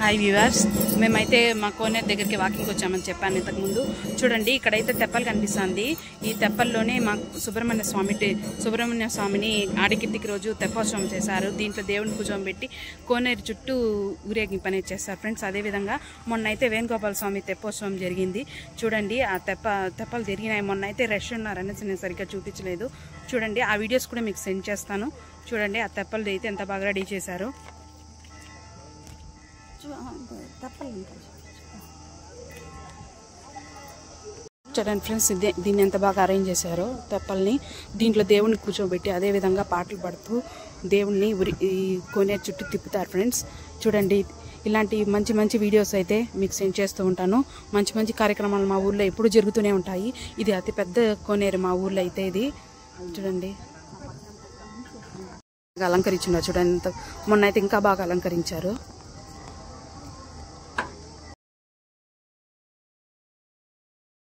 Hi viewers, మేమైతే మా కోనేరు దగ్గరికి వాకింగ్ వచ్చామని చెప్పాను ఇంతకుముందు. చూడండి, ఇక్కడైతే తెప్పలు కనిపిస్తుంది. ఈ తెప్పల్లోనే మా సుబ్రహ్మణ్య స్వామిని ఆడికిత్తికి రోజు తెప్పోత్సవం చేశారు. దీంట్లో దేవుని కూర్చొని పెట్టి కోనేరు చుట్టూ ఊరేగింపు అనేది చేస్తారు ఫ్రెండ్స్. అదేవిధంగా మొన్న అయితే వేణుగోపాల స్వామి తెప్పోత్సవం జరిగింది. చూడండి, ఆ తెప్పలు జరిగినాయి. మొన్న అయితే రష్ ఉన్నారనేసి నేను సరిగ్గా చూపించలేదు. చూడండి, ఆ వీడియోస్ కూడా మీకు సెండ్ చేస్తాను. చూడండి, ఆ తెప్పలు అయితే ఎంత బాగా రెడీ చేశారు. చూడండి ఫ్రెండ్స్, దీన్ని ఎంత బాగా అరేంజ్ చేశారో తెప్పల్ని. దీంట్లో దేవుడిని కూర్చోబెట్టి అదేవిధంగా పాటలు పాడుతూ దేవుడిని ఈ కోనేరు చుట్టూ తిప్పుతారు ఫ్రెండ్స్. చూడండి, ఇలాంటి మంచి మంచి వీడియోస్ అయితే మీకు సెండ్ చేస్తూ ఉంటాను. మంచి మంచి కార్యక్రమాలు మా ఊర్లో ఎప్పుడు జరుగుతూనే ఉంటాయి. ఇది అతి పెద్ద కోనేరు మా ఊర్లో అయితే. ఇది చూడండి, అలంకరించున్నారు. చూడండి, మొన్న అయితే ఇంకా బాగా అలంకరించారు.